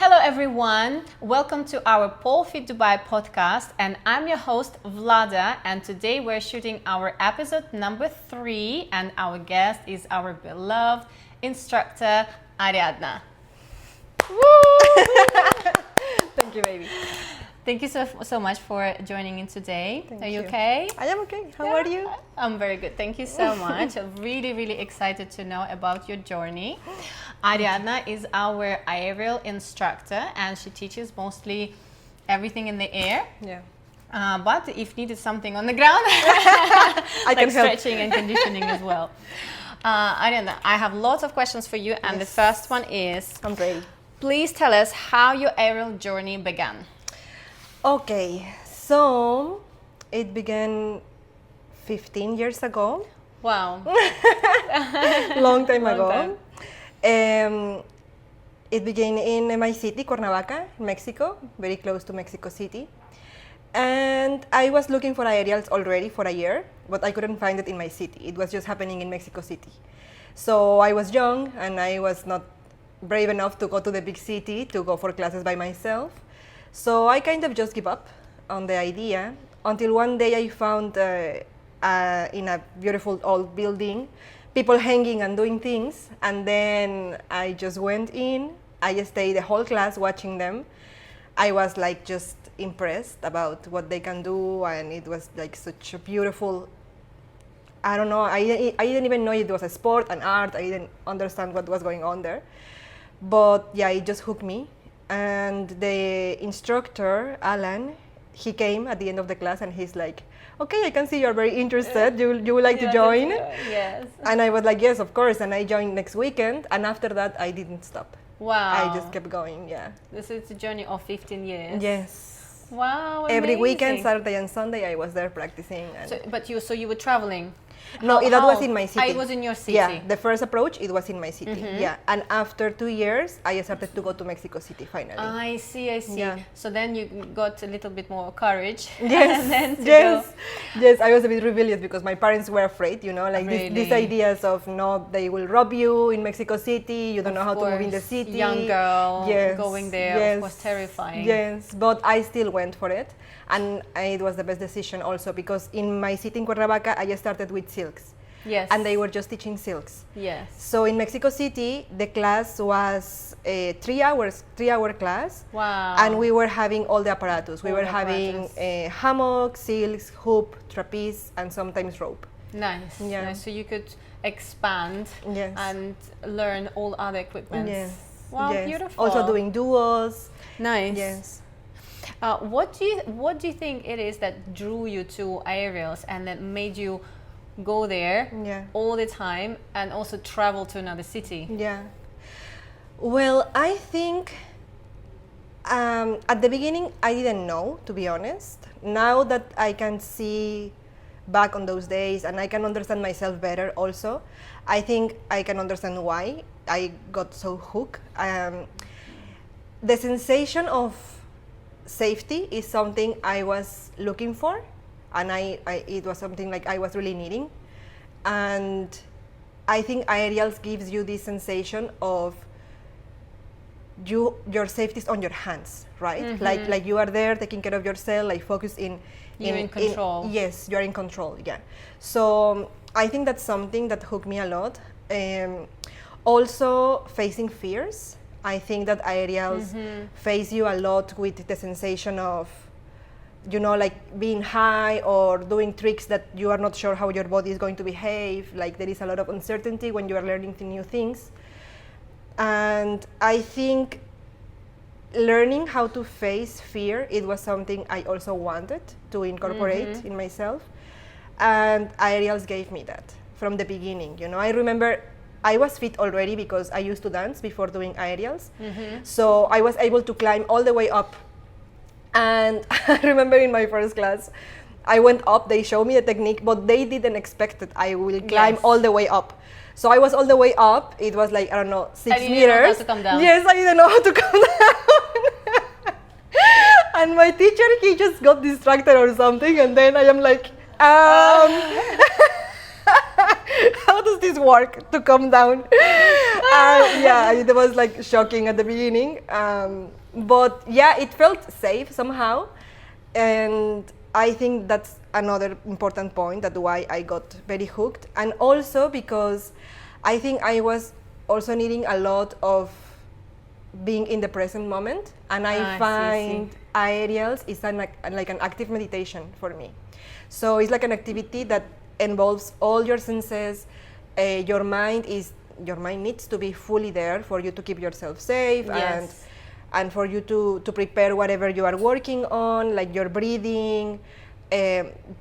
Hello everyone, welcome to our Pole Fit Dubai podcast, and I'm your host Vlada, and today we're shooting our episode number 3, and our guest is our beloved instructor Ariadna. Thank you, baby. Thank you so much for joining in today. Thank Are you you. okay? I am okay. How are you? I'm very good. Thank you so much. I'm really excited to know about your journey. Ariadna is our aerial instructor, and she teaches mostly everything in the air. Yeah. But if needed something on the ground, I can help. stretching and conditioning as well. Ariadna, I have lots of questions for you, and the first one is, I'm ready. please tell us how your aerial journey began. Okay, so it began 15 years ago, Wow. long time ago. time. It began in my city, Cuernavaca, Mexico, very close to Mexico City. And I was looking for aerials already for a year, but I couldn't find it in my city. It was just happening in Mexico City. So I was young and I was not brave enough to go to the big city to go for classes by myself. So I kind of just gave up on the idea until one day I found in a beautiful old building people hanging and doing things, and then I just went in. I stayed the whole class watching them. I was like just impressed about what they can do, and it was like such a beautiful, I don't know, I didn't even know it was a sport, an art. I didn't understand what was going on there, but yeah, it just hooked me. And the instructor, Alan, he came at the end of the class and he's like, okay, I can see you're very interested. You would like to join? Yes. And I was like, yes, of course. And I joined next weekend. And after that, I didn't stop. Wow. I just kept going, yeah. This is a journey of 15 years. Yes. Wow. Every weekend, amazing. Saturday and Sunday, I was there practicing. And So you were traveling? no, that was in my city. It was in your city? Yeah, the first approach, it was in my city. Yeah, and after 2 years, I started to go to Mexico City finally. I see. Yeah. So then you got a little bit more courage. Yes, and then to yes, I was a bit rebellious because my parents were afraid, you know, like these Really? ideas of, no, they will rob you in Mexico City, you don't know how to move in the city. Young girl Yes, going there, yes, of course, terrifying. Yes, but I still went for it, and it was the best decision also because in my city in Cuernavaca, I started with silks. Yes. And they were just teaching silks. Yes. So in Mexico City, the class was a 3-hour class. Wow. And we were having all the apparatus. We All were the having apparatus. a hammock, silks, hoop, trapeze, and sometimes rope. Nice. Yeah. Nice. So you could expand Yes. and learn all other equipments. Yes. Wow, Yes. beautiful. Also doing duos. Nice. Yes. What do you think it is that drew you to aerials and that made you go there Yeah. all the time and also travel to another city? Yeah. Well, I think at the beginning I didn't know, to be honest. Now that I can see back on those days and I can understand myself better also, I think I can understand why I got so hooked. The sensation of safety is something I was looking for, and it was something like I was really needing. And I think aerials gives you this sensation of your safety is on your hands, right? Like you are there taking care of yourself, like focus in You're in control. Yes, you're in control. Yeah. So I think that's something that hooked me a lot. Also facing fears. I think that aerials face you a lot with the sensation of, you know, like being high or doing tricks that you are not sure how your body is going to behave. Like there is a lot of uncertainty when you are learning new things. And I think learning how to face fear, it was something I also wanted to incorporate in myself. And aerials gave me that from the beginning. You know, I remember I was fit already because I used to dance before doing aerials. So I was able to climb all the way up. And I remember in my first class, I went up, they showed me the technique, but they didn't expect that I will climb all the way up. So I was all the way up. It was like, I don't know, 6 And you didn't know how meters. to come down. Yes, I didn't know how to come down. And my teacher, he just got distracted or something. And then I am like, how does this work to come down? Yeah, it was like shocking at the beginning. But yeah, it felt safe somehow. And I think that's another important point that why I got very hooked. And also because I think I was also needing a lot of being in the present moment, and I find aerials is like an active meditation for me. So it's like an activity that involves all your senses. Your mind needs to be fully there for you to keep yourself safe, and for you to prepare whatever you are working on, like your breathing.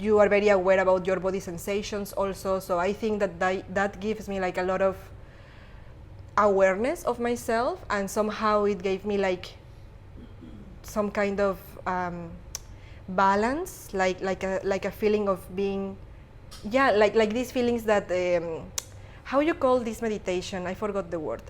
You are very aware about your body sensations also. So I think that gives me like a lot of awareness of myself, and somehow it gave me like some kind of balance, like a feeling of being, like these feelings that how you call this meditation? I forgot the word.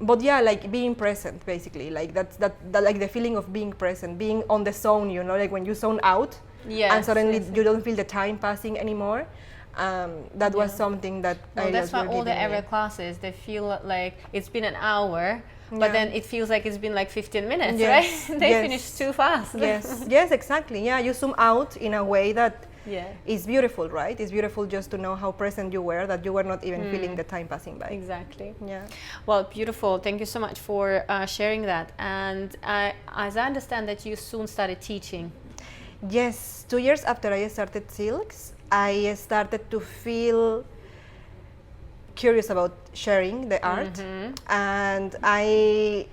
But yeah, like being present, basically, like that like the feeling of being present, being on the zone, you know, like when you zone out, and suddenly you don't feel the time passing anymore. That was something that that's why all the aerial classes, they feel like it's been an hour, but then it feels like it's been like 15 minutes, right? They finish too fast. Yes, exactly. Yeah, you zoom out in a way that is beautiful, right? It's beautiful just to know how present you were, that you were not even feeling the time passing by. Exactly. Yeah. Well, beautiful. Thank you so much for sharing that. And as I understand that you soon started teaching. Yes, 2 years after I started Silks, I started to feel curious about sharing the art, and I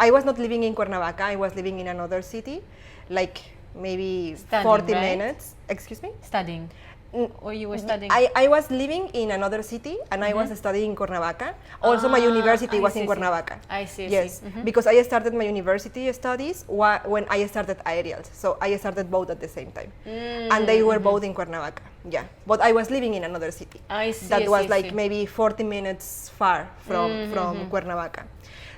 was not living in Cuernavaca. I was living in another city, like maybe studying, 40 right? minutes. Excuse me? Studying. Or you were studying? I was living in another city, and I was studying in Cuernavaca. Also, my university was in Cuernavaca. I see. Yes, because I started my university studies when I started aerials. So I started both at the same time, and they were both in Cuernavaca. Yeah, but I was living in another city. I see. That was like maybe 40 minutes far from Cuernavaca.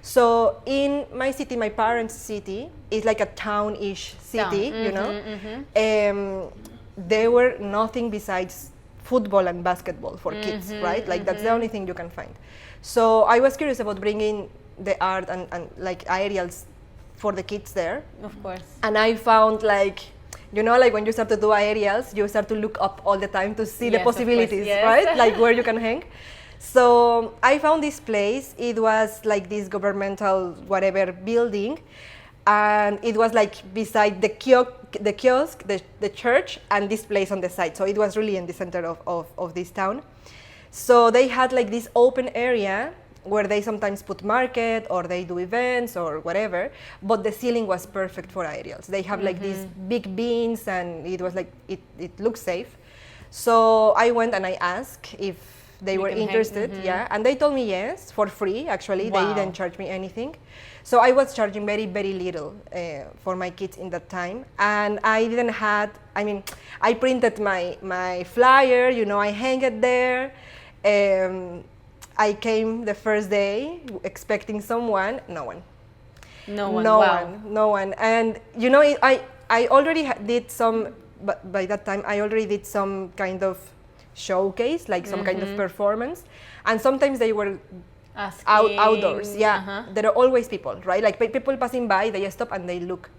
So in my city, my parents' city is like a town-ish city, you know. There were nothing besides football and basketball for kids, right? Like that's the only thing you can find. So I was curious about bringing the art and like aerials for the kids there. Of course. And I found like, you know, like when you start to do aerials, you start to look up all the time to see the possibilities, right? Like where you can hang. So I found this place. It was like this governmental whatever building, and it was like beside the kiosk, the church, and this place on the side. So it was really in the center of this town. So they had like this open area where they sometimes put market or they do events or whatever, but the ceiling was perfect for aerials. They have like these big beams, and it was like, it looks safe. So I went and I asked if they were interested, and they told me yes, for free actually. They didn't charge me anything. So I was charging very, very little for my kids in that time. And I didn't have, I mean, I printed my flyer, you know, I hang it there. I came the first day expecting someone, no one. No one. And you know, I already did some, but by that time I already did some kind of showcase, like some kind of performance. And sometimes they were outdoors. There are always people, right? Like people passing by, they stop and they look.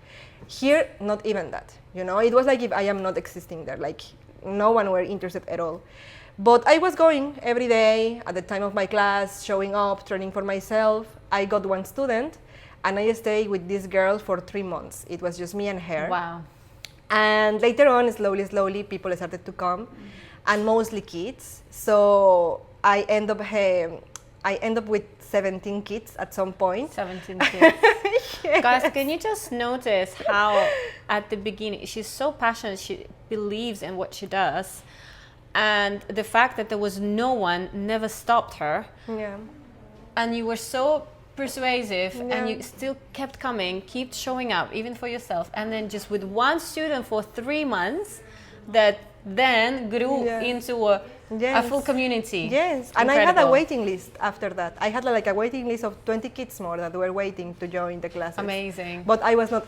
Here, not even that. You know, it was like if I am not existing there, like no one were interested at all. But I was going every day at the time of my class, showing up, training for myself. I got one student, and I stayed with this girl for 3 months. It was just me and her. Wow. And later on, slowly, people started to come, and mostly kids. So I end up with 17 kids at some point. 17 kids. Yes. Guys, can you just notice how at the beginning she's so passionate, she believes in what she does, and the fact that there was no one never stopped her. Yeah. And you were so persuasive, and you still kept coming, kept showing up even for yourself, and then just with one student for 3 months that then grew into a full community. Yes. Incredible. And I had a waiting list after that. I had like a waiting list of 20 kids more that were waiting to join the classes. Amazing. But I was not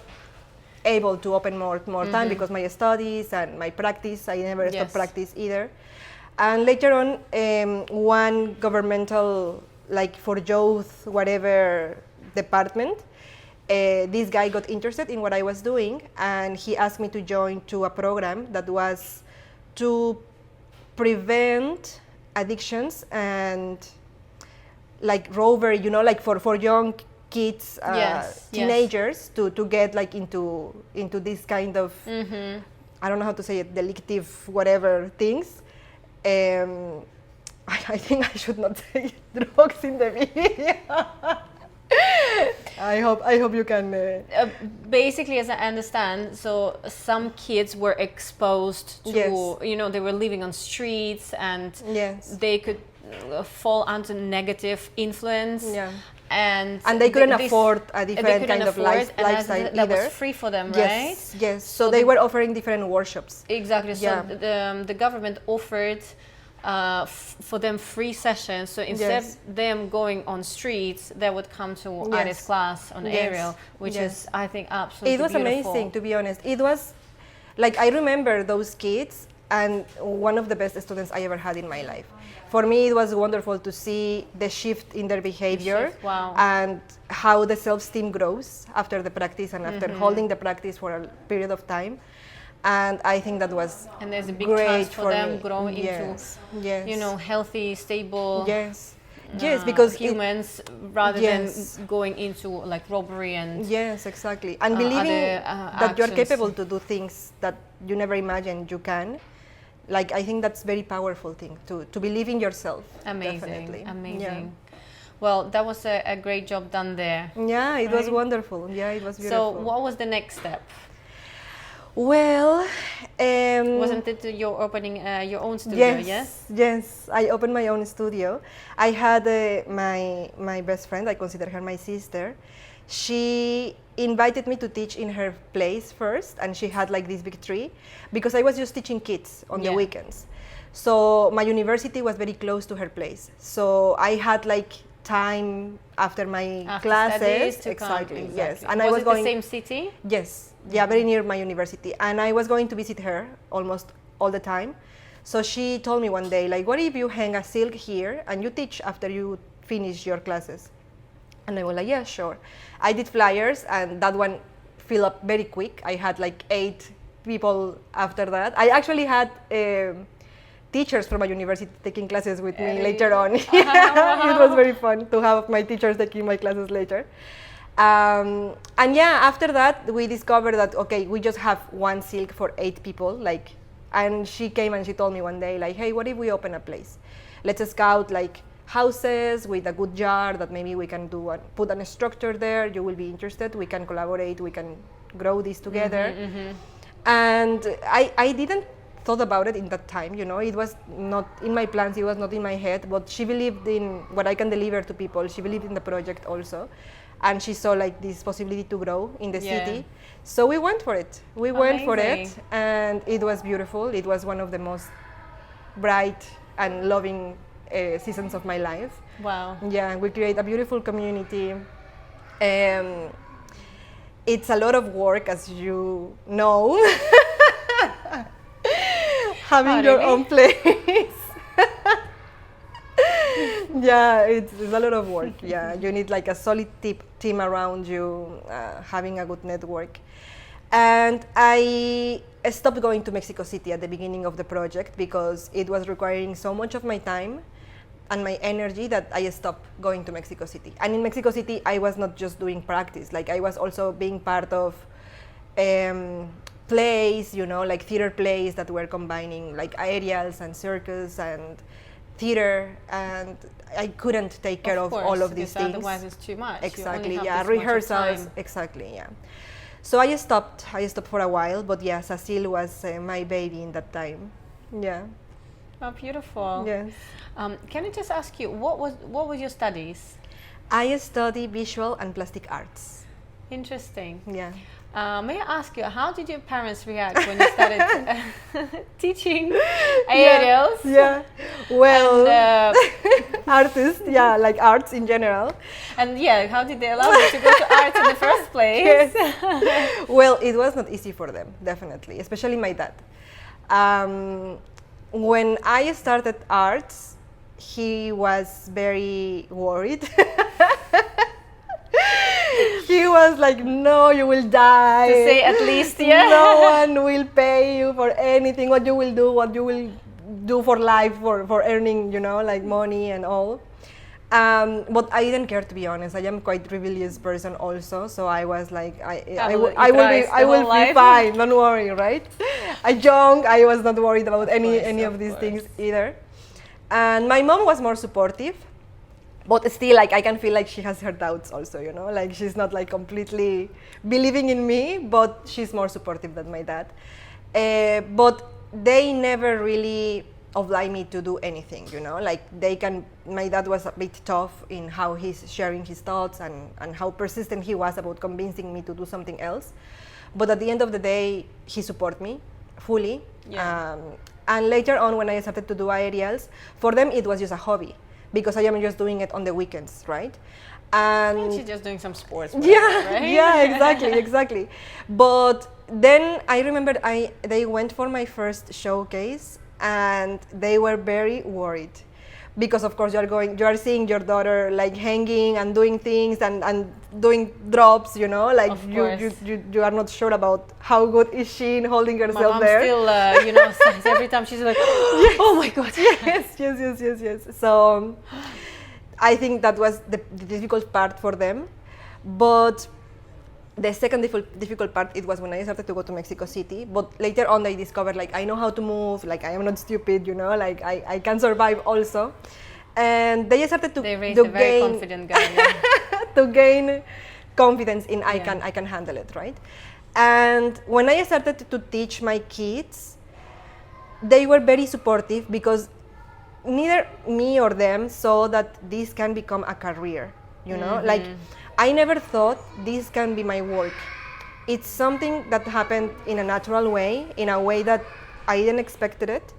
able to open more time because my studies and my practice, I never stopped practice either. And later on, one governmental, like for youth, whatever department, this guy got interested in what I was doing, and he asked me to join to a program that was to prevent addictions and like robbery, you know, like for young kids, teenagers, to get like into this kind of, I don't know how to say it, delictive whatever things. I think I should not say drugs in the video. I hope you can. Basically, as I understand, so some kids were exposed to, you know, they were living on streets, and they could fall under negative influence. Yeah. And they couldn't afford a different kind of lifestyle either. That was free for them, right? Yes. So they were offering different workshops. Exactly. So the government offered for them free sessions. So instead of them going on streets, they would come to Ari's class on aerial, which is, I think, absolutely beautiful. It was amazing, to be honest. It was like, I remember those kids, and one of the best students I ever had in my life. For me, it was wonderful to see the shift in their behavior and how the self-esteem grows after the practice and after holding the practice for a period of time. And I think that was great. And there's a big chance for them growing into, you know, healthy, stable because humans rather than going into like robbery and exactly. And believing that you're capable to do things that you never imagined you can. Like, I think that's very powerful thing to believe in yourself. Amazing. Yeah. Well, that was a great job done there. Yeah, it was wonderful. Yeah, it was beautiful. So what was the next step? Well, wasn't it you're opening your own studio? Yes, I opened my own studio. I had my best friend, I consider her my sister. She invited me to teach in her place first, and she had like this big tree, because I was just teaching kids on the weekends. So my university was very close to her place. So I had like time after my classes. Exactly. Yes. And was it the same city? Yes. Yeah, very near my university. And I was going to visit her almost all the time. So she told me one day, like, what if you hang a silk here and you teach after you finish your classes? And I was like, yeah, sure. I did flyers, and that one filled up very quick. I had like 8 people after that. I actually had teachers from my university taking classes with me later on. It was very fun to have my teachers taking my classes later. And after that, we discovered that, okay, we just have one silk for 8 people. Like, and she came and she told me one day, like, hey, what if we open a place? Let's scout like houses with a good jar that maybe we can do put an instructor there. You will be interested. We can collaborate. We can grow this together. And I didn't thought about it in that time. You know, it was not in my plans. It was not in my head. But she believed in what I can deliver to people. She believed in the project also, and she saw like this possibility to grow in the city. So we went for it. We went for it, and it was beautiful. It was one of the most bright and loving seasons of my life. Wow. Yeah, we create a beautiful community. It's a lot of work, as you know, having your own place. Yeah, it's a lot of work. Yeah, you need like a solid team around you, having a good network. And I stopped going to Mexico City at the beginning of the project because it was requiring so much of my time and my energy that I stopped going to Mexico City. And in Mexico City, I was not just doing practice. Like, I was also being part of plays, you know, like theater plays that were combining like aerials and circus and theater, and I couldn't take care of all of these things. Otherwise it's too much. Exactly, yeah, rehearsals, exactly, yeah. So I stopped for a while, but yeah, Cecile was my baby in that time. Yeah. Oh, beautiful. Yes. Can I just ask you, what was your studies? I study visual and plastic arts. Interesting. Yeah. May I ask you, how did your parents react when you started teaching aerials? Yeah. Well, and, artists, yeah, like arts in general. And yeah, how did they allow you to go to arts in the first place? Yes. Well, it was not easy for them, definitely, especially my dad. when I started arts, he was very worried. He was like, no, you will die. To say at least, yeah. No one will pay you for anything. What you will do for life, for earning, like money and all. But I didn't care, to be honest. I am quite rebellious person also, so I was like, I will be fine. Don't worry, right? I was not worried about any of these things either. And my mom was more supportive, but still, like, I can feel like she has her doubts also, like she's not like completely believing in me, but she's more supportive than my dad. But they never really oblige me to do anything, like my dad was a bit tough in how he's sharing his thoughts and how persistent he was about convincing me to do something else. But at the end of the day, he supported me fully. Yeah. And later on, when I started to do aerials, for them it was just a hobby, because I am just doing it on the weekends, right? And she's just doing some sports. Yeah, right? Yeah, exactly. But then I remember they went for my first showcase, and they were very worried, because of course you are seeing your daughter like hanging and doing things and doing drops, like you are not sure about how good is she in holding herself. My mom there. Still, every time she's like, yes. oh my god. Yes. So I think that was the difficult part for them. But the second difficult part, it was when I started to go to Mexico City. But later on, I discovered, like, I know how to move, like, I am not stupid, like, I can survive also. And they started to raised a very confident guy. Yeah. to gain confidence in I can handle it, right? And when I started to teach my kids, they were very supportive, because neither me or them saw that this can become a career, like, I never thought this can be my work. It's something that happened in a natural way, in a way that I didn't expect it.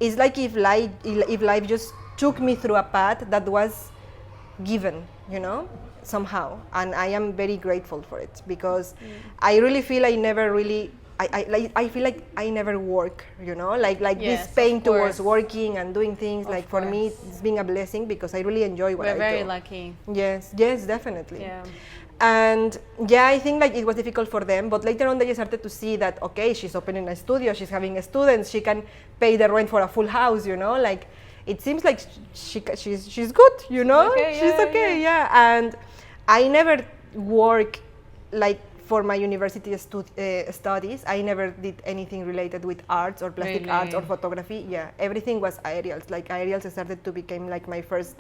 It's like if life just took me through a path that was given, somehow. And I am very grateful for it, because I really feel I never really, I feel like I never work, like yes, this pain towards working and doing things. Like, for me, it's been a blessing, because I really enjoy what I do. We're very lucky. Yes, definitely. Yeah. And I think like it was difficult for them, but later on they started to see that, okay, she's opening a studio, she's having students, she can pay the rent for a full house, like, it seems like she's good, Okay, she's okay. And I never work like for my university studies. I never did anything related with arts or plastic arts or photography. Yeah, everything was aerials. Like, aerials started to become like my first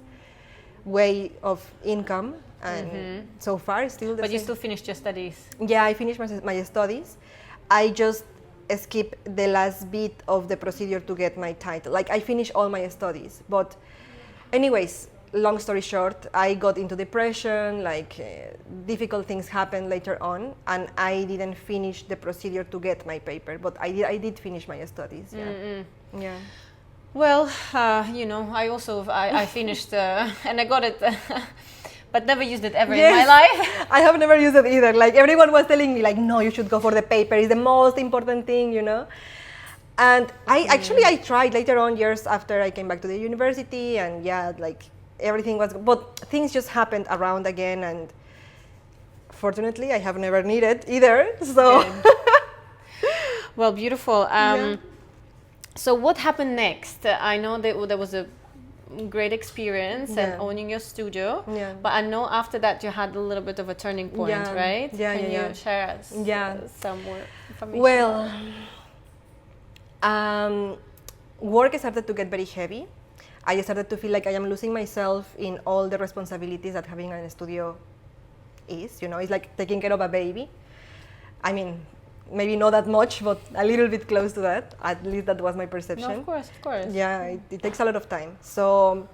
way of income, and so far still the But same. you still finished your studies? Yeah, I finished my studies. I just skipped the last bit of the procedure to get my title. Like, I finished all my studies, but anyways, long story short, I got into depression, like difficult things happened later on, and I didn't finish the procedure to get my paper, but I did finish my studies. Yeah. Well, I also I finished and I got it, but never used it ever in my life. I have never used it either. Like, everyone was telling me, like, no, you should go for the paper. It's the most important thing, And I tried later on, years after I came back to the university, and like, everything was, but things just happened around again, and fortunately I have never needed either, so. Well, beautiful. So what happened next? I know that there was a great experience and owning your studio, but I know after that you had a little bit of a turning point, right? Can you share us some more information? Well, work started to get very heavy. I started to feel like I am losing myself in all the responsibilities that having a studio is. It's like taking care of a baby. I mean, maybe not that much, but a little bit close to that. At least that was my perception. No, of course. Yeah, it takes a lot of time. So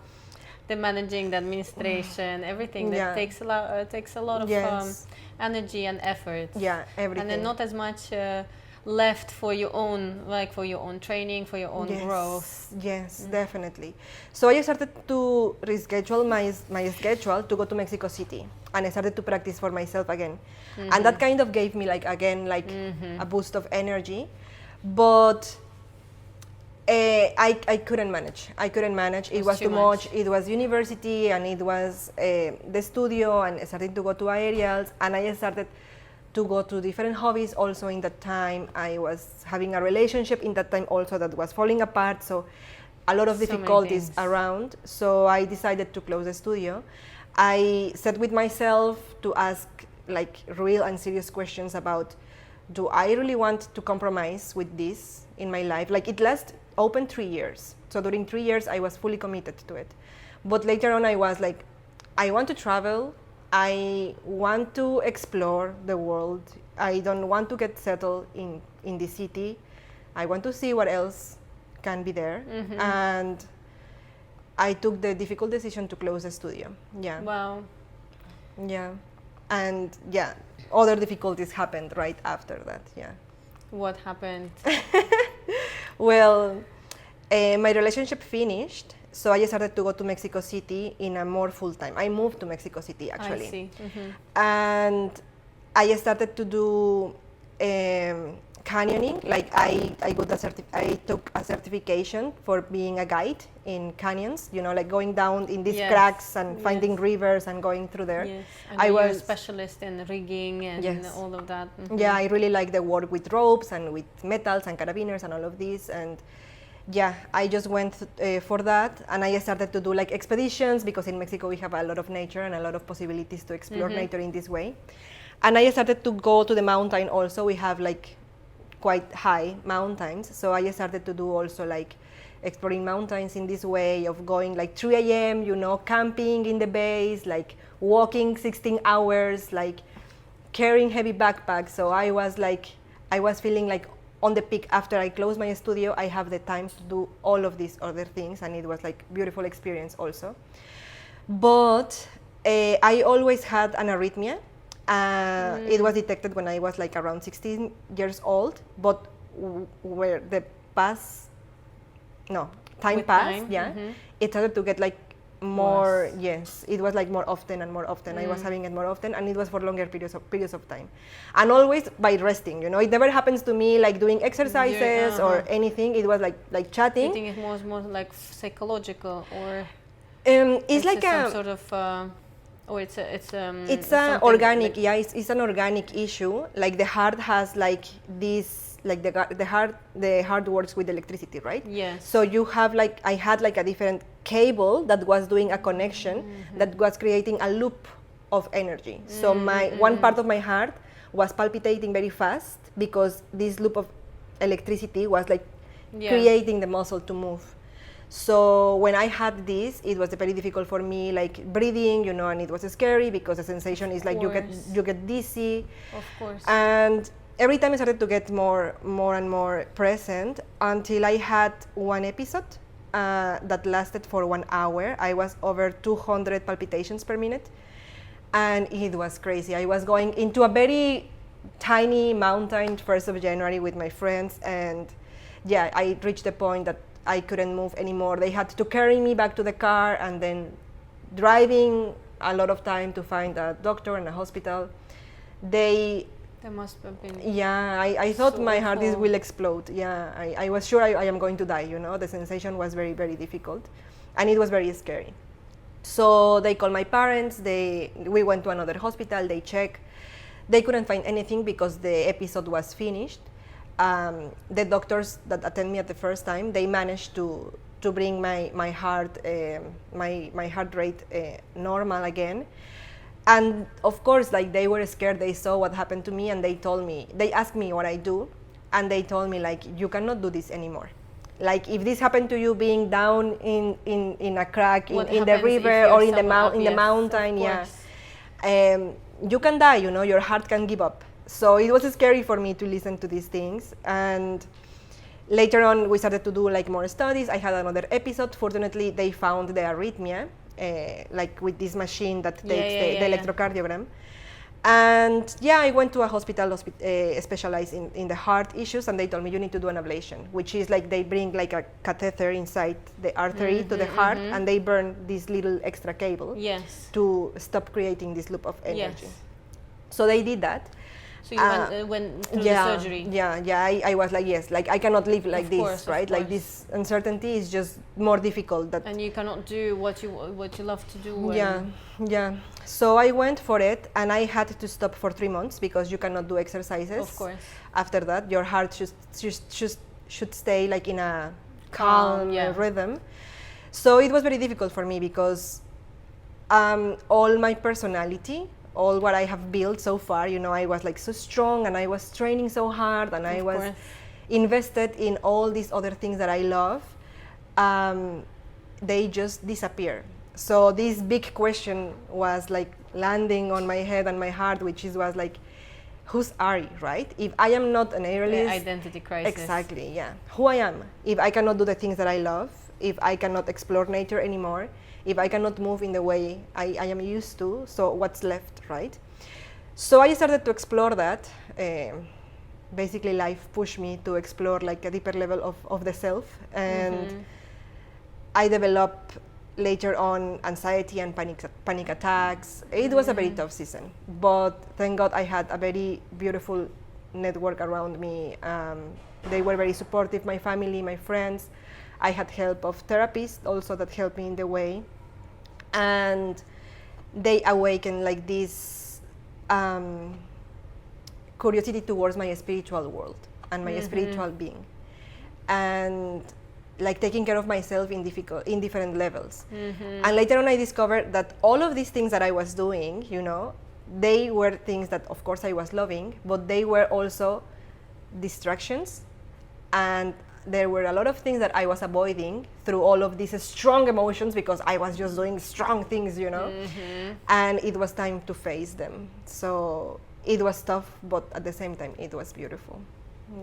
the managing, the administration, everything that takes a lot of energy and effort. Yeah, everything. And then not as much left for your own, training, for your own growth. Yes, definitely. So I started to reschedule my schedule to go to Mexico City, and I started to practice for myself again. And that kind of gave me a boost of energy. But I couldn't manage. I couldn't manage. It was too much. It was university, and it was the studio, and starting to go to aerials, and I started to go to different hobbies. Also, in that time, I was having a relationship in that time also that was falling apart. So, a lot of difficulties around. So I decided to close the studio. I sat with myself to ask like real and serious questions about, do I really want to compromise with this in my life? Like it lasted open 3 years. So during 3 years, I was fully committed to it. But later on, I was like, I want to travel. I want to explore the world. I don't want to get settled in the city. I want to see what else can be there. And I took the difficult decision to close the studio. Yeah. Wow. Yeah. And yeah, other difficulties happened right after that. Yeah. What happened? Well, my relationship finished, so I started to go to Mexico City in a more full time. I moved to Mexico City actually. I see. And I started to do canyoning. Like I took a certification for being a guide in canyons. You know, like going down in these cracks and finding rivers and going through there. Yes. And I was a specialist in rigging and all of that. Yeah, I really like the work with ropes and with metals and carabiners and all of this. And yeah, I just went for that, and I started to do like expeditions, because in Mexico we have a lot of nature and a lot of possibilities to explore nature in this way. And I started to go to the mountain also. We have like quite high mountains, so I started to do also like exploring mountains in this way of going like 3 a.m., you know, camping in the base, like walking 16 hours, like carrying heavy backpacks. So I was feeling like on the peak. After I closed my studio, I have the time to do all of these other things, and it was like beautiful experience also. But I always had an arrhythmia. It was detected when I was like around 16 years old, but where the time passed, it started to get like more, it was like more often and more often. I was having it more often, and it was for longer periods of time. And always by resting, you know, it never happens to me like doing exercises or anything. It was like chatting. I think it was more like psychological, or it's like some sort of or it's an organic, like it's an organic issue. Like the heart has like this, like the heart works with electricity, right? Yes. So you have like, I had like a different cable that was doing a connection that was creating a loop of energy. So one part of my heart was palpitating very fast, because this loop of electricity was like creating the muscle to move. So when I had this, it was very difficult for me, like breathing, you know, and it was scary, because the sensation is like you get dizzy. Of course. And every time I started to get more and more present, until I had one episode that lasted for 1 hour. I was over 200 palpitations per minute, and it was crazy. I was going into a very tiny mountain 1st of January with my friends, and yeah, I reached the point that I couldn't move anymore. They had to carry me back to the car, and then driving a lot of time to find a doctor and a hospital. That must have been. Yeah, I thought so my heart will explode. Yeah, I was sure I am going to die, you know. The sensation was very, very difficult, and it was very scary. So they called my parents. We went to another hospital. They checked. They couldn't find anything because the episode was finished. The doctors that attended me at the first time, they managed to bring my heart rate normal again. And of course, like, they were scared. They saw what happened to me, and they asked me what I do, and they told me, like, you cannot do this anymore. Like, if this happened to you being down in a crack in the river or in the mountain, you can die, you know, your heart can give up. So it was scary for me to listen to these things. And later on, we started to do like more studies. I had another episode. Fortunately, they found the arrhythmia, like with this machine that takes the electrocardiogram. And yeah, I went to a hospital specialized in the heart issues, and they told me you need to do an ablation, which is like they bring like a catheter inside the artery to the heart, and they burn this little extra cable to stop creating this loop of energy. So they did that. So you went through the surgery. I was like, yes, like I cannot live like this, right? Like course. this uncertainty is just more difficult. And you cannot do what you love to do. Yeah. So I went for it, and I had to stop for 3 months because you cannot do exercises. Of course. After that, your heart should stay like in a calm rhythm. So it was very difficult for me because all my personality, all what I have built so far, you know, I was like so strong, and I was training so hard, and I was invested in all these other things that I love. They just disappear. So this big question was like landing on my head and my heart, which was like, who's Ari, right? If I am not an aerialist, identity crisis. Exactly, yeah. Who I am? If I cannot do the things that I love, if I cannot explore nature anymore, if I cannot move in the way I am used to, so what's left, right? So I started to explore that. Basically, life pushed me to explore like a deeper level of the self, and I developed later on anxiety and panic attacks. It was a very tough season, but thank God I had a very beautiful network around me. They were very supportive, my family, my friends. I had help of therapists also that helped me in the way, and they awakened like this curiosity towards my spiritual world and my spiritual being, and like taking care of myself in different levels. And later on I discovered that all of these things that I was doing, you know, they were things that of course I was loving, but they were also distractions, and there were a lot of things that I was avoiding through all of these strong emotions because I was just doing strong things, you know, and it was time to face them. So it was tough, but at the same time it was beautiful.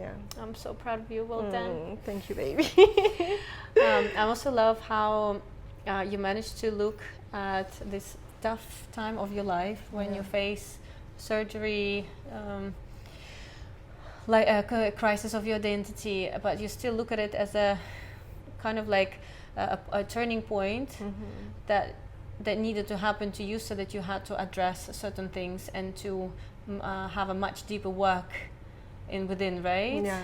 Yeah, I'm so proud of you. Well done. Thank you, baby. I also love how you managed to look at this tough time of your life when you face surgery, like a crisis of your identity, but you still look at it as a kind of like a turning point that needed to happen to you, so that you had to address certain things and to have a much deeper work within, right? Yeah.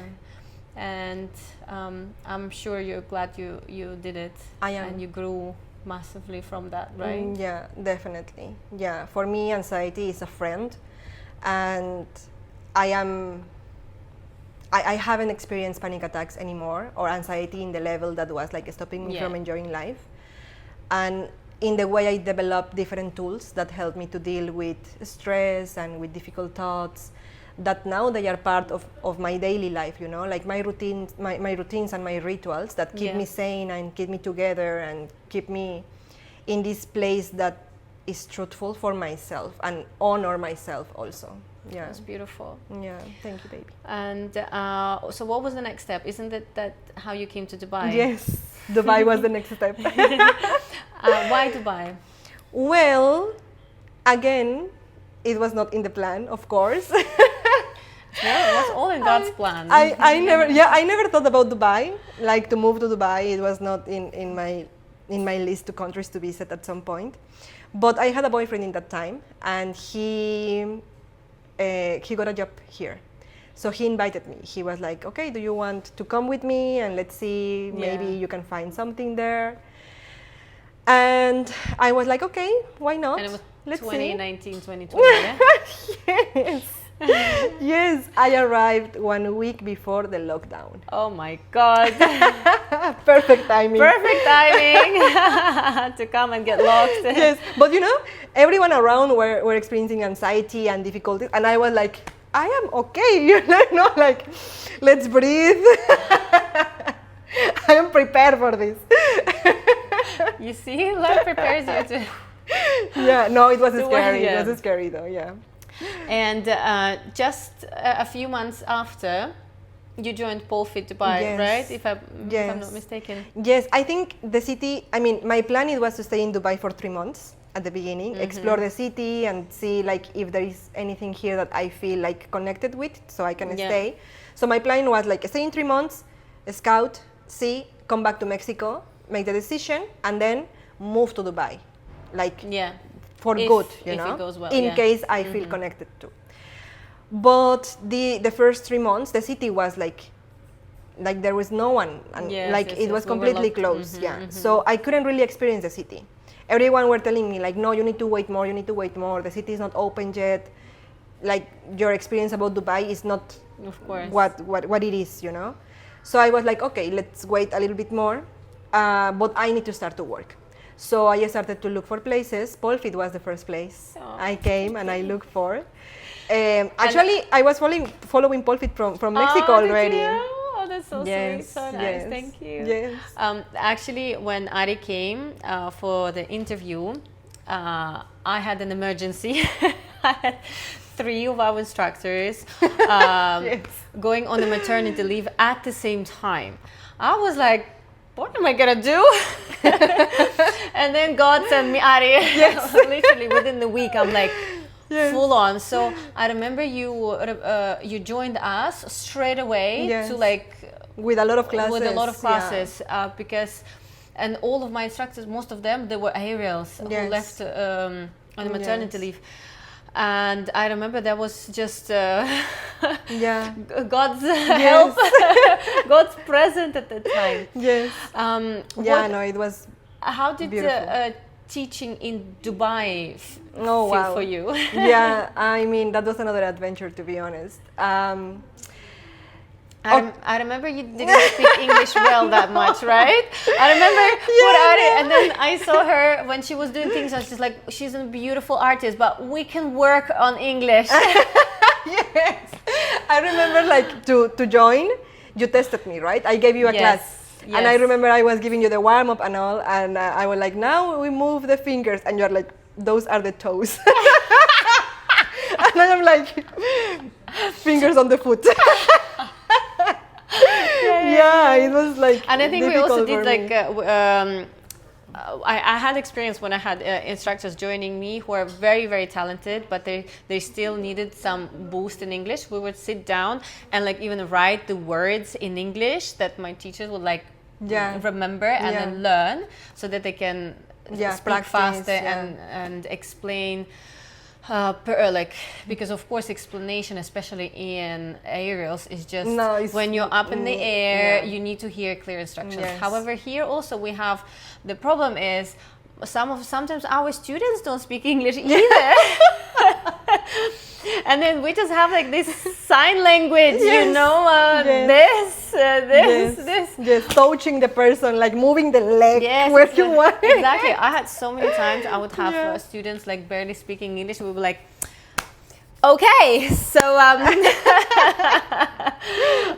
And I'm sure you're glad you did it. I am. And you grew massively from that, right? Yeah, definitely. Yeah, for me, anxiety is a friend, and I haven't experienced panic attacks anymore, or anxiety in the level that was like stopping me from enjoying life. And in the way I developed different tools that help me to deal with stress and with difficult thoughts, that now they are part of my daily life, you know, like my routines and my rituals that keep me sane and keep me together and keep me in this place that is truthful for myself and honor myself also. Yeah, that's beautiful. Yeah, thank you, baby. And so what was the next step? Isn't that how you came to Dubai? Yes, Dubai was the next step. Why Dubai? Well, again, it was not in the plan, of course. Yeah, it was all in God's plan. I never thought about Dubai, like to move to Dubai. It was not in my list of countries to visit at some point. But I had a boyfriend in that time, and he got a job here. So he invited me. He was like, okay, do you want to come with me? And let's see, maybe you can find something there. And I was like, okay, why not? And it was let's 2019, see. 2020, yeah? Yes. Yes, I arrived 1 week before the lockdown. Oh my God. Perfect timing. Perfect timing to come and get lost. Yes, but you know, everyone around were experiencing anxiety and difficulties, and I was like, I am okay, you know, like, let's breathe. I am prepared for this. You see, life prepares you to... Yeah, no, it was scary. It was scary though, yeah. And just a few months after, you joined Pole Fit Dubai, right? If I'm not mistaken. Yes, I think the city, I mean, my plan it was to stay in Dubai for 3 months at the beginning, explore the city and see like if there is anything here that I feel like connected with, so I can stay. So my plan was like stay in 3 months, scout, see, come back to Mexico, make the decision, and then move to Dubai. Like, for good, you know, it goes well, in case I feel connected to. But the first 3 months, the city was like there was no one, and it was completely closed. So I couldn't really experience the city. Everyone were telling me like, no, you need to wait more. You need to wait more. The city is not open yet. Like your experience about Dubai is not, of course, what it is, you know. So I was like, okay, let's wait a little bit more. But I need to start to work. So I started to look for places. Polfit was the first place I came and I looked for. Actually, I was following Polfit from Mexico already. Did you? Oh, that's so sweet. So nice. Thank you. Yes. Actually, when Ari came for the interview, I had an emergency. I had 3 of our instructors going on a maternity leave at the same time. I was like, what am I gonna do? And then God sent me Ari. Yes. Literally within the week, I'm like, full on. So I remember you joined us straight away to like with a lot of classes. Because and all of my instructors, most of them, they were aerials who left on maternity leave. And I remember that was just God's help, God's present at the time. Yes. It was. How did teaching in Dubai feel for you? Yeah, I mean that was another adventure, to be honest. I remember you didn't speak English well that much, right? I remember and then I saw her when she was doing things. I was just like, she's a beautiful artist, but we can work on English. Yes, I remember like to join, you tested me, right? I gave you a class. Yes. And I remember I was giving you the warm-up and all, and I was like, now we move the fingers, and you're like, those are the toes. And I'm like, fingers on the foot. It was like, and I think we also did like I had experience when I had instructors joining me who are very, very talented, but they still needed some boost in English. We would sit down and like even write the words in English that my teachers would like remember and then learn, so that they can speak faster and explain. Because of course explanation, especially in aerials, is just when you're up in the air, you need to hear clear instructions. However, here also we have the problem is sometimes our students don't speak English either. And then we just have like this sign language, you know, this, touching the person, like moving the leg where you want. Exactly. I had so many times I would have students like barely speaking English. We would be like, okay, so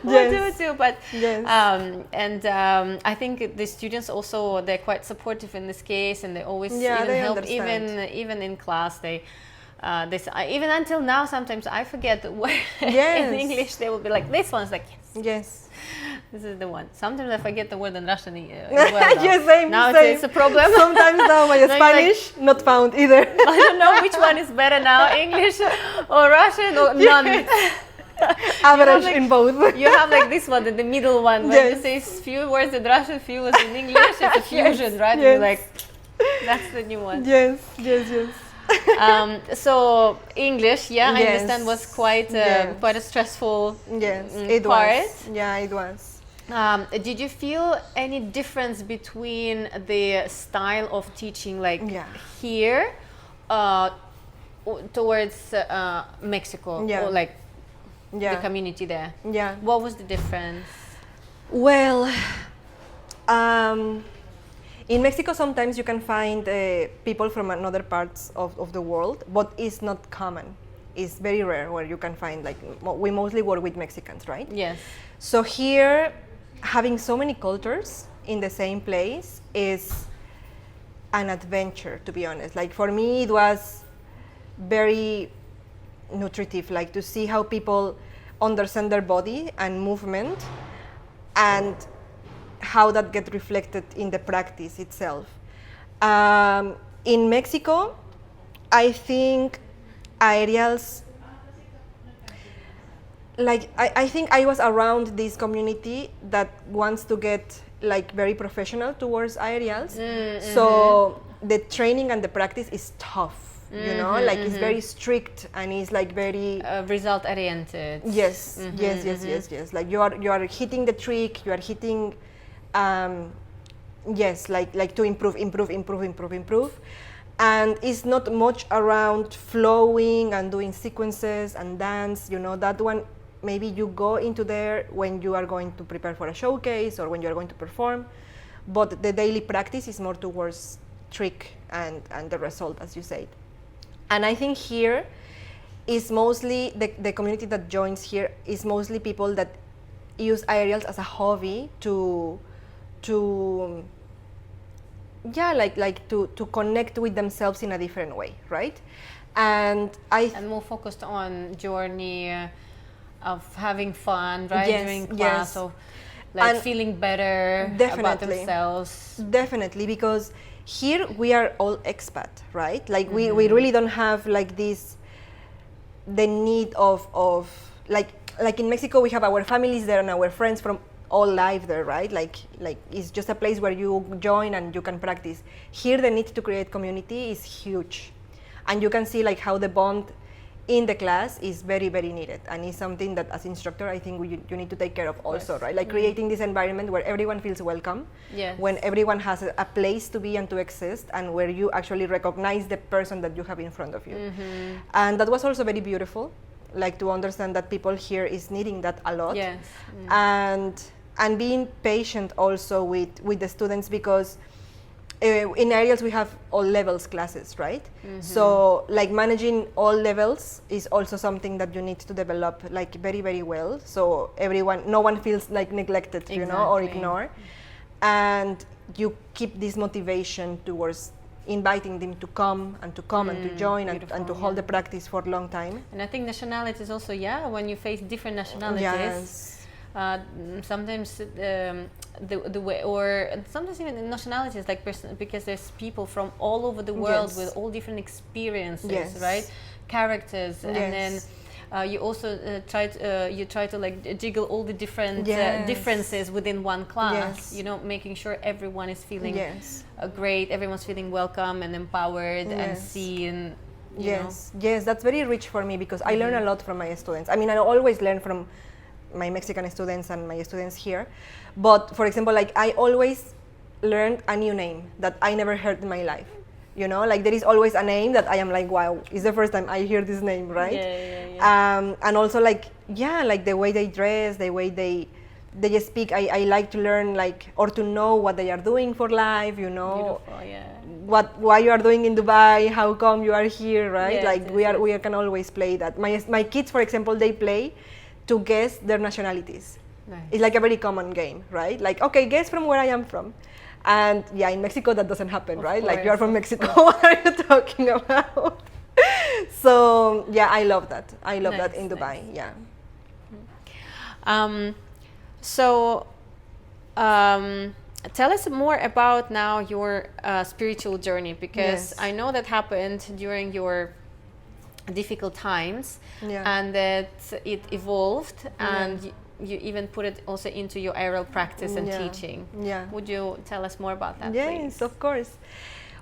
what do we do? But I think the students also, they're quite supportive in this case, and they always help. Understand. Even in class, they even until now, sometimes I forget the word in English. They will be like, this one's like, yes, this is the one. Sometimes I forget the word in Russian as well. Same. Now it's a problem. Sometimes now my Spanish not found either. I don't know which one is better now, English or Russian or none. Average in both. You have like this one, the middle one. When you say few words in Russian, few words in English, it's a fusion, right? You're like, that's the new one. Yes. So English, I understand, was quite a stressful part. It was. Did you feel any difference between the style of teaching, like here towards Mexico, or like the community there? What was the difference? Well, in Mexico, sometimes you can find people from other parts of the world, but it's not common. It's very rare where you can find, like, we mostly work with Mexicans, right? Yes. So here, having so many cultures in the same place is an adventure, to be honest. Like, for me, it was very nutritive, like to see how people understand their body and movement, and how that gets reflected in the practice itself. In Mexico, I think aerials, like I think I was around this community that wants to get like very professional towards aerials. So the training and the practice is tough. you know, like it's very strict and it's like very result oriented. yes, yes. Like you are hitting the trick, you are hitting, yes, like to improve, and it's not much around flowing and doing sequences and dance. You know, that one maybe you go into there when you are going to prepare for a showcase or when you are going to perform, but the daily practice is more towards trick and the result, as you said. And I think here is mostly the community that joins here is mostly people that use aerials as a hobby to connect with themselves in a different way, right? And more focused on journey of having fun, right? Yes, During class, yes. so like And feeling better about definitely. themselves. Definitely, because here we are all expat, right? Like we really don't have like this, the need of like in Mexico we have our families there and our friends from all life there, right? Like it's just a place where you join and you can practice. Here the need to create community is huge, and you can see like how the bond in the class is very, very needed, and it's something that as instructor I think you need to take care of also, right? Like creating this environment where everyone feels welcome, Yes. when everyone has a place to be and to exist, and where you actually recognize the person that you have in front of you. And that was also very beautiful, like to understand that people here is needing that a lot. Yes. And being patient also with the students, because in aerials we have all levels classes, right? So like managing all levels is also something that you need to develop like very, very well, so no one feels like neglected, you know, or ignored, and you keep this motivation towards inviting them to come and to join and to hold the practice for a long time. And I think nationalities also, when you face different nationalities, Yes. Sometimes the way, or sometimes even nationalities, like because there's people from all over the world Yes. with all different experiences, Yes. right? Characters, and then Yes. you also try to like jiggle all the different Yes. differences within one class. Yes. You know, making sure everyone is feeling Yes. great, everyone's feeling welcome and empowered and Yes. seen. You Yes, yes, that's very rich for me, because I learn a lot from my students. I mean, I always learn from my Mexican students and my students here, but for example, like I always learned a new name that I never heard in my life. You know, like there is always a name that I am like, wow, it's the first time I hear this name, right? And also like, like the way they dress, the way they speak, I like to learn, like, or to know what they are doing for life, you know. Beautiful, why you are doing in Dubai, how come you are here, right? Yes, like yes, we can always play that. My kids, for example, they play to guess their nationalities. Nice. It's like a very common game, right? Like, okay, guess from where I am from. And in Mexico that doesn't happen, Of right? course, Like you are from Mexico, what are you talking about? So I love that. I love that in Dubai. Nice. Tell us more about now your spiritual journey, because Yes. I know that happened during your difficult times, Yeah. and that it evolved, and you even put it also into your aerial practice and teaching. Yeah. Would you tell us more about that, Yes, please? of course.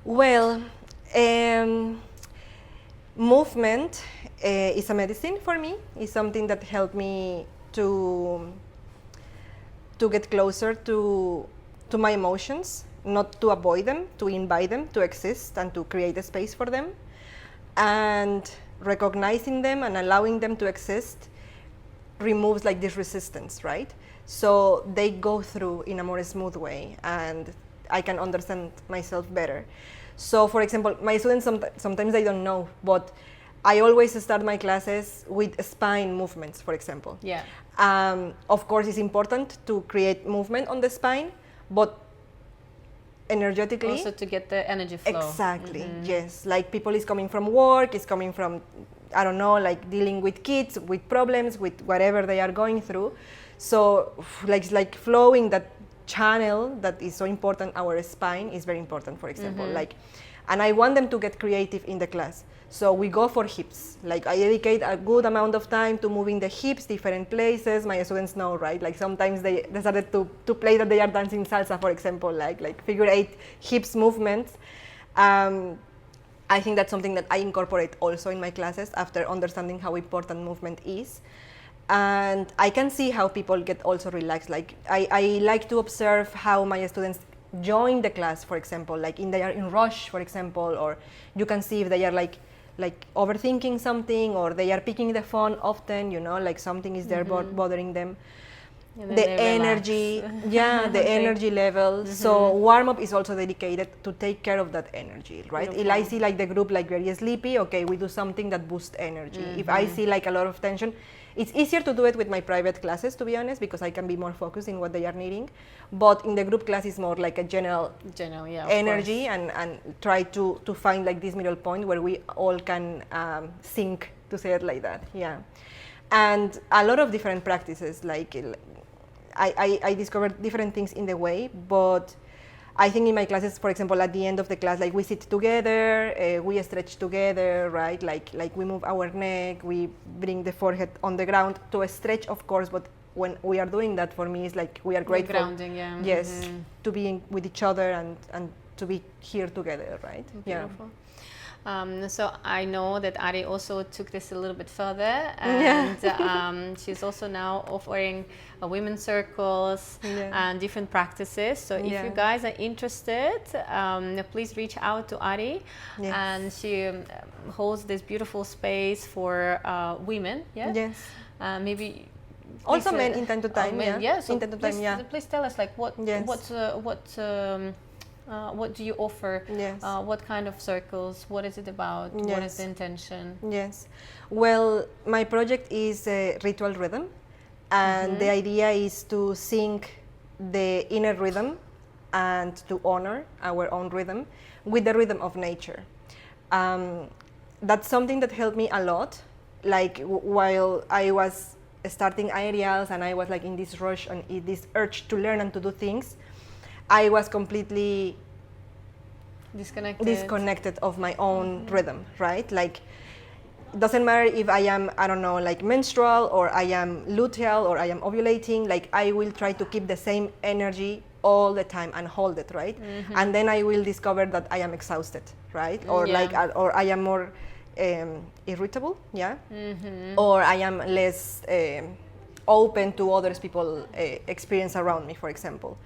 Well, movement is a medicine for me. It's something that helped me to get closer to my emotions, not to avoid them, to invite them to exist and to create a space for them. And recognizing them and allowing them to exist removes like this resistance, right? So they go through in a more smooth way, and I can understand myself better. So for example, my students sometimes they don't know, but I always start my classes with spine movements, for example. Yeah. Of course, it's important to create movement on the spine, but energetically. Also to get the energy flow. Exactly, yes. Like people is coming from work, is coming from, I don't know, like dealing with kids, with problems, with whatever they are going through. So like flowing that channel that is so important, our spine is very important, for example. Like, and I want them to get creative in the class. So we go for hips. Like I dedicate a good amount of time to moving the hips, different places. My students know, right? Like sometimes they decided to play that they are dancing salsa, for example, like figure 8 hips movements. And I think that's something that I incorporate also in my classes after understanding how important movement is. And I can see how people get also relaxed. Like I like to observe how my students join the class, for example, like they are in rush, for example, or you can see if they are like overthinking something, or they are picking the phone often, like something is there bothering them. The energy, the energy level. So warm up is also dedicated to take care of that energy, right? If I see like the group like very sleepy, okay, we do something that boosts energy. If I see like a lot of tension, it's easier to do it with my private classes, to be honest, because I can be more focused in what they are needing. But in the group class, it's more like a general energy, and try to find like this middle point where we all can sync, to say it like that. Yeah. And a lot of different practices, like I discovered different things in the way, but I think in my classes, for example, at the end of the class, like we sit together, we stretch together, right? Like we move our neck, we bring the forehead on the ground to a stretch, of course, but when we are doing that, for me, it's like we are grateful. Grounding, yeah. Yes, to be with each other and to be here together, right? Beautiful. So I know that Ari also took this a little bit further, and she's also now offering women's circles and different practices. So if you guys are interested, please reach out to Ari, and she holds this beautiful space for women. Yes. Maybe. Also men in time to time. So in time to time. Please tell us like what do you offer? What kind of circles? What is it about? What is the intention? Yes. Well, my project is ritual rhythm, and the idea is to sync the inner rhythm and to honor our own rhythm with the rhythm of nature. That's something that helped me a lot. Like while I was starting aerials and I was like in this rush and in this urge to learn and to do things, I was completely disconnected of my own rhythm, right? Like, it doesn't matter if I am, I don't know, like menstrual, or I am luteal, or I am ovulating, like I will try to keep the same energy all the time and hold it, right? And then I will discover that I am exhausted, right? Or or I am more irritable, or I am less open to others people experience around me, for example.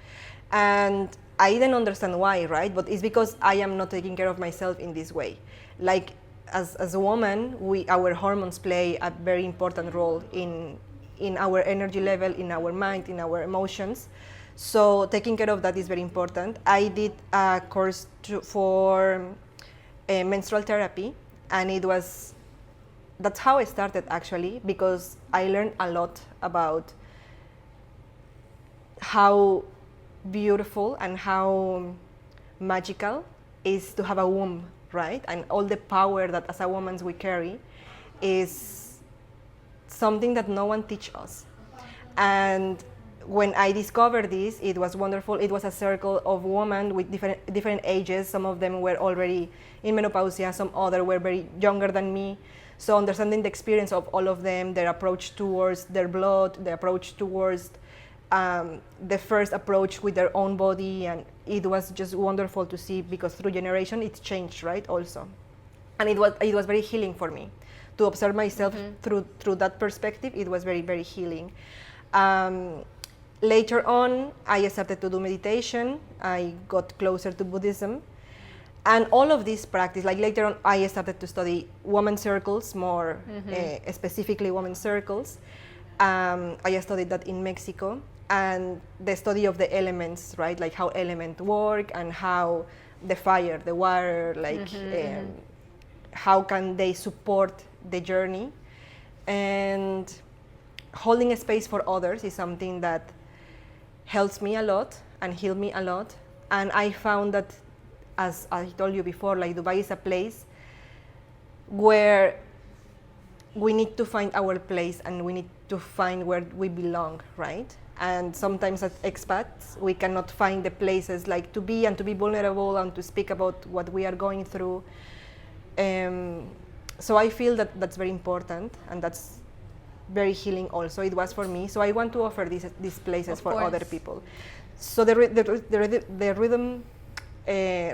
And I didn't understand why, right? But it's because I am not taking care of myself in this way. Like as a woman, our hormones play a very important role in our energy level, in our mind, in our emotions. So taking care of that is very important. I did a course for menstrual therapy, and that's how I started actually, because I learned a lot about how beautiful and how magical is to have a womb, right? And all the power that as a woman we carry is something that no one teaches us. And when I discovered this, it was wonderful. It was a circle of women with different ages. Some of them were already in menopause, some others were very younger than me. So understanding the experience of all of them, their approach towards their blood, the approach towards the first approach with their own body, and it was just wonderful to see, because through generation it's changed, right? Also, and it was very healing for me to observe myself through that perspective. It was very, very healing. Later on, I started to do meditation. I got closer to Buddhism, and all of this practice. Like later on, I started to study women's circles more specifically women's circles. I studied that in Mexico. And the study of the elements, right? Like how elements work, and how the fire, the water, like how can they support the journey. And holding a space for others is something that helps me a lot and healed me a lot. And I found that, as I told you before, like Dubai is a place where we need to find our place, and we need to find where we belong, right? And sometimes as expats, we cannot find the places like to be and to be vulnerable and to speak about what we are going through. So I feel that that's very important, and that's very healing also. It was for me. So I want to offer these places for other people. So the rhythm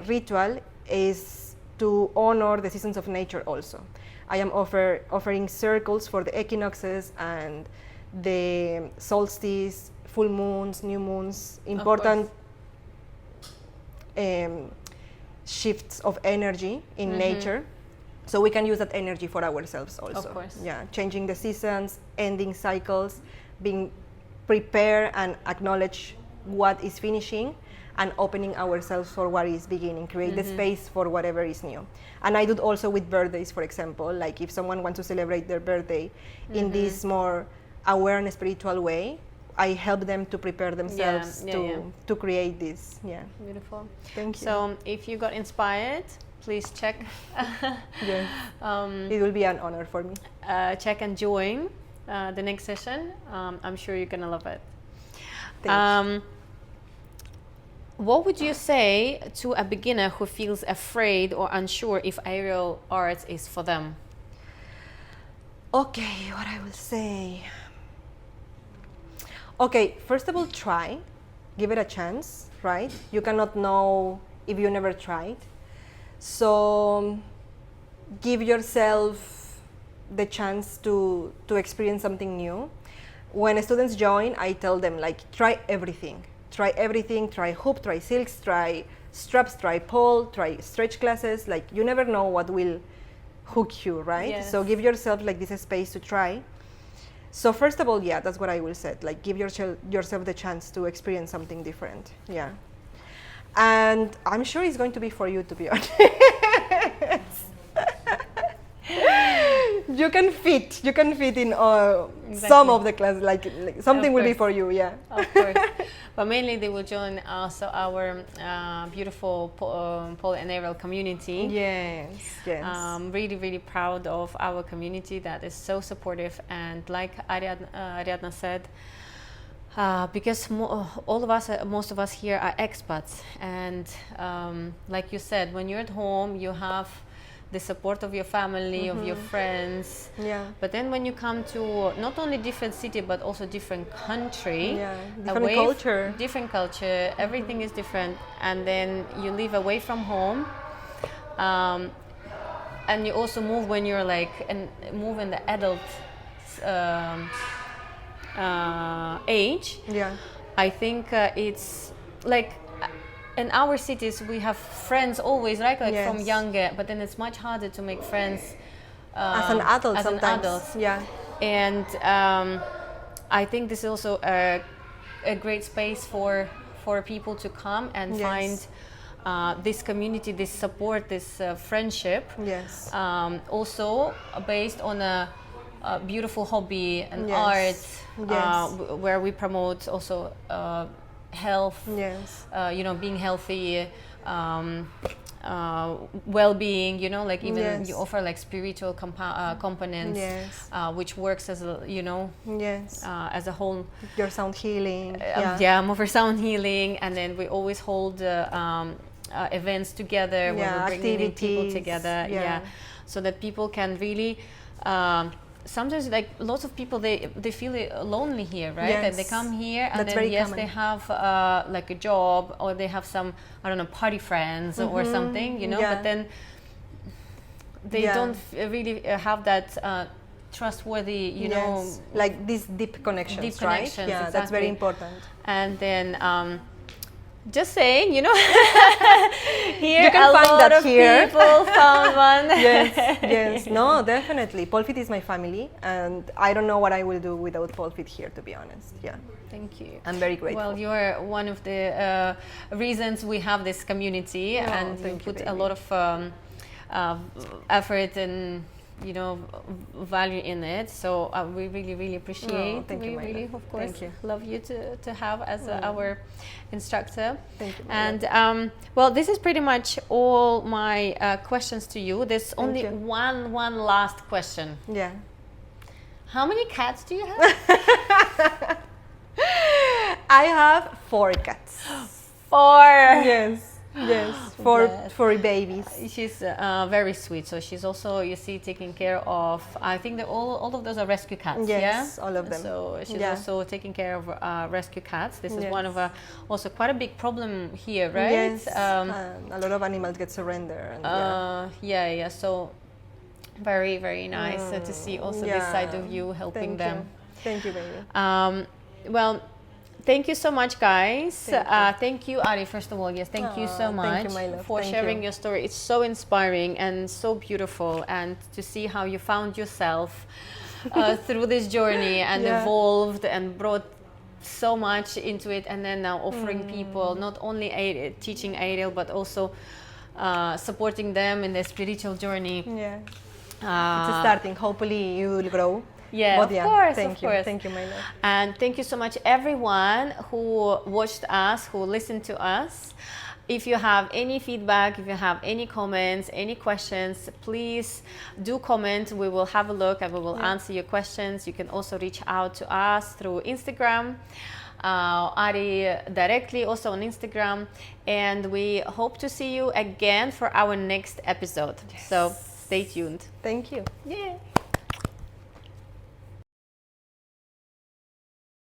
ritual is to honor the seasons of nature also. I am offering circles for the equinoxes and the solstice, full moons, new moons, important shifts of energy in nature. So we can use that energy for ourselves also. Of course. Yeah, changing the seasons, ending cycles, being prepared and acknowledge what is finishing, and opening ourselves for what is beginning, create the space for whatever is new. And I do it also with birthdays, for example, like if someone wants to celebrate their birthday in this more aware and spiritual way, I help them to prepare themselves to create this. Yeah. Beautiful. Thank you. So if you got inspired, please check. Yes. It will be an honor for me. Check and join the next session. I'm sure you're gonna love it. Thanks. What would you say to a beginner who feels afraid or unsure if aerial art is for them? Okay, what I will say. Okay, first of all, try. Give it a chance, right? You cannot know if you never tried. So give yourself the chance to experience something new. When students join, I tell them, like, try everything. Try everything, try hoop, try silks, try straps, try pole, try stretch classes. Like, you never know what will hook you, right? Yes. So give yourself like this space to try. So first of all, yeah, that's what I will say. Like, give yourself the chance to experience something different. Yeah. And I'm sure it's going to be for you, to be honest. You can fit in some of the class, like something will be for you, yeah. Of course. But mainly they will join also our beautiful pole and aerial community. Yes, yes. Really, really proud of our community that is so supportive. And like Ariadna said, because all of us, most of us here are expats. And like you said, when you're at home, you have the support of your family, of your friends. Yeah. But then when you come to not only different city, but also different country, different culture, everything is different. And then you live away from home. And you also move when you're like, move in the adult age. Yeah. I think it's like, in our cities we have friends always, right? Like from younger, but then it's much harder to make friends as an adult as sometimes. An adult. Yeah. And I think this is also a great space for people to come and find this community, this support, this friendship. Yes. Also based on a beautiful hobby and art, where we promote also health, being healthy, well-being, like even you offer like spiritual components, which works as a, as a whole. Your sound healing. More for sound healing. And then we always hold events together where we're bringing people together, so that people can really sometimes, like, lots of people, they feel lonely here, right? Yes. And they come here and That's then very common. They have like a job, or they have some, I don't know, party friends or something, but then they don't really have that trustworthy, like these deep connections, right? Yeah, exactly. That's very important. And then just saying, here you can a find lot that of here. people found one. Yes, no, definitely. Polfit is my family, and I don't know what I will do without Polfit here, to be honest. Yeah. Thank you. I'm very grateful. Well, you are one of the reasons we have this community, and you put a lot of effort and value in it. So we really, really appreciate. Thank you, we really, of course, Thank you. love you to have as our instructor. Thank you. And well, this is pretty much all my questions to you. There's only you. one last question. Yeah. How many cats do you have? I have 4 cats. 4. Yes. Yes, Yes. for babies. She's very sweet. So she's also, you see, taking care of, I think that all of those are rescue cats. Yes, yeah? all of them. So she's Yeah. also taking care of rescue cats. This is Yes. one of also quite a big problem here, right? Yes, a lot of animals get surrendered. And Yeah. So very, very nice to see also this side of you helping them. Thank you, baby. Well, thank you so much, guys. Thank you. Thank you, Ari, first of all. Yes, thank you so much Thank you, my love. for Thank sharing you. your story. It's so inspiring and so beautiful, and to see how you found yourself through this journey and Yeah. evolved and brought so much into it, and then now offering people not only teaching Ariel, but also supporting them in their spiritual journey. Yeah. It's starting. Hopefully, you will grow. Yeah, But of course, thank of course. Thank you, my love. And thank you so much, everyone who watched us, who listened to us. If you have any feedback, if you have any comments, any questions, please do comment. We will have a look and we will answer your questions. You can also reach out to us through Instagram. Ari directly also on Instagram. And we hope to see you again for our next episode. So stay tuned. Thank you. Yeah.